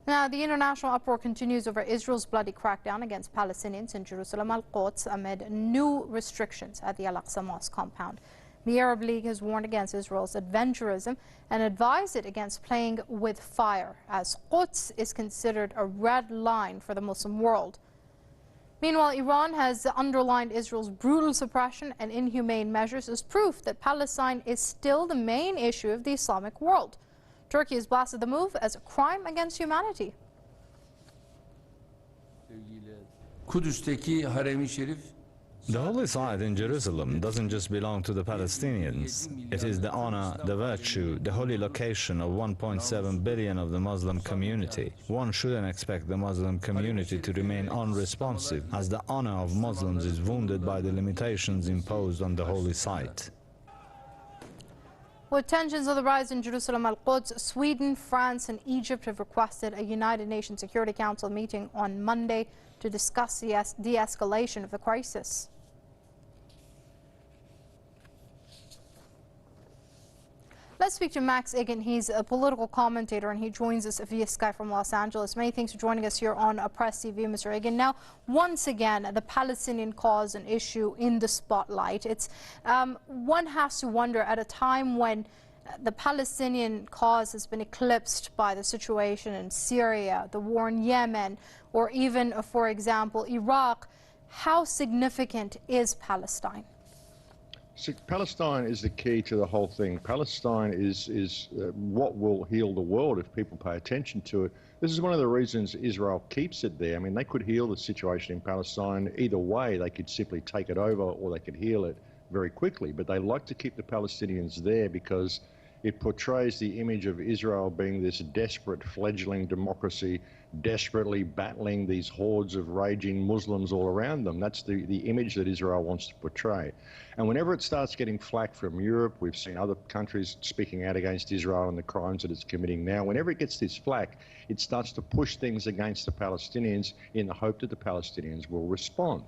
Now, the international uproar continues over Israel's bloody crackdown against Palestinians in Jerusalem al-Quds amid new restrictions at the al-aqsa mosque compound. The Arab League has warned against Israel's adventurism and advised it against playing with fire, as Quds is considered a red line for the Muslim world. Meanwhile, Iran has underlined Israel's brutal suppression and inhumane measures as proof that Palestine is still the main issue of the Islamic world. Turkey has blasted the move as a crime against humanity. The holy site in Jerusalem doesn't just belong to the Palestinians. It is the honor, the virtue, the holy location of 1.7 billion of the Muslim community. One shouldn't expect the Muslim community to remain unresponsive, as the honor of Muslims is wounded by the limitations imposed on the holy site. With tensions on the rise in Jerusalem al-Quds, Sweden, France and Egypt have requested a United Nations Security Council meeting on Monday to discuss the de-escalation of the crisis. Let's speak to Max Igan. He's a political commentator and he joins us via Skype from Los Angeles. Many thanks for joining us here on PressTV, Mr. Igan. Now, once again, the Palestinian cause an issue in the spotlight. It's one has to wonder, at a time when the Palestinian cause has been eclipsed by the situation in Syria, the war in Yemen, or even, for example, Iraq, how significant is Palestine? So Palestine is the key to the whole thing. Palestine is what will heal the world if people pay attention to it. This is one of the reasons Israel keeps it there. I mean, they could heal the situation in Palestine either way. They could simply take it over or they could heal it very quickly. But they like to keep the Palestinians there because it portrays the image of Israel being this desperate fledgling democracy, desperately battling these hordes of raging Muslims all around them. That's the image that Israel wants to portray. And whenever it starts getting flack from Europe, we've seen other countries speaking out against Israel and the crimes that it's committing now. Whenever it gets this flack, it starts to push things against the Palestinians in the hope that the Palestinians will respond.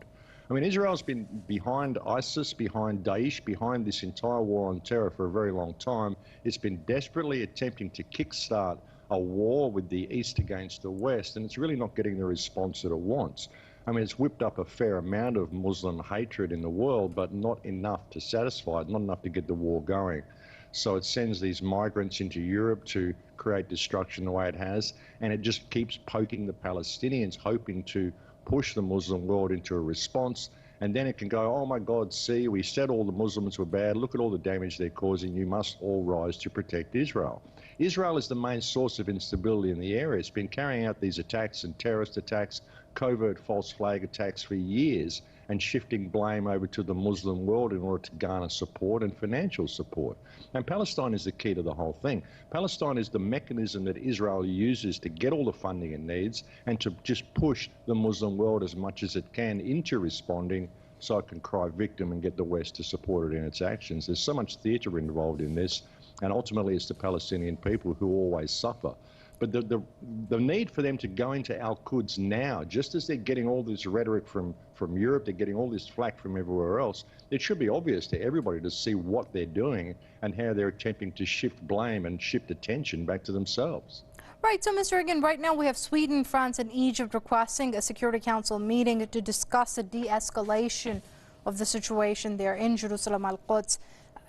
I mean, Israel's been behind ISIS, behind Daesh, behind this entire war on terror for a very long time. It's been desperately attempting to kickstart a war with the East against the West, and it's really not getting the response that it wants. I mean, it's whipped up a fair amount of Muslim hatred in the world, but not enough to satisfy it, not enough to get the war going. So it sends these migrants into Europe to create destruction the way it has, and it just keeps poking the Palestinians, hoping to push the Muslim world into a response, and then it can go, oh my God, see, we said all the Muslims were bad, look at all the damage they're causing, you must all rise to protect Israel. Israel is the main source of instability in the area. It's been carrying out these attacks and terrorist attacks, covert false flag attacks for years, and shifting blame over to the Muslim world in order to garner support and financial support. And Palestine is the key to the whole thing. Palestine is the mechanism that Israel uses to get all the funding it needs and to just push the Muslim world as much as it can into responding so it can cry victim and get the West to support it in its actions. There's so much theatre involved in this, and ultimately it's the Palestinian people who always suffer. But the need for them to go into al-Quds now, just as they're getting all this rhetoric from Europe, they're getting all this flack from everywhere else, it should be obvious to everybody to see what they're doing and how they're attempting to shift blame and shift attention back to themselves. Right, so Mr. Igan, right now we have Sweden, France and Egypt requesting a Security Council meeting to discuss a de-escalation of the situation there in Jerusalem al-Quds.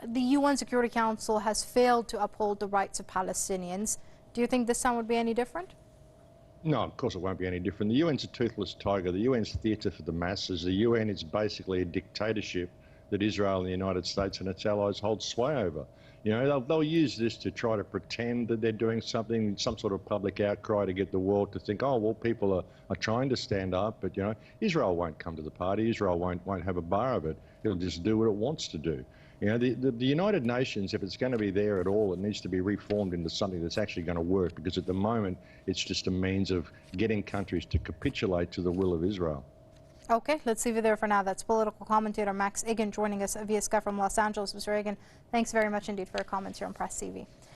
The UN Security Council has failed to uphold the rights of Palestinians. Do you think this time would be any different? No, of course it won't be any different. The UN's a toothless tiger. The UN's theatre for the masses. The UN is basically a dictatorship that Israel and the United States and its allies hold sway over. You know, they'll use this to try to pretend that they're doing something, some sort of public outcry to get the world to think, oh, well, people are trying to stand up, but, you know, Israel won't come to the party. Israel won't have a bar of it. It'll just do what it wants to do. You know, the United Nations, if it's going to be there at all, it needs to be reformed into something that's actually going to work, because at the moment it's just a means of getting countries to capitulate to the will of Israel. Okay, let's leave it there for now. That's political commentator Max Igan joining us via Skype from Los Angeles. Mr. Igan, thanks very much indeed for your comments here on PressTV.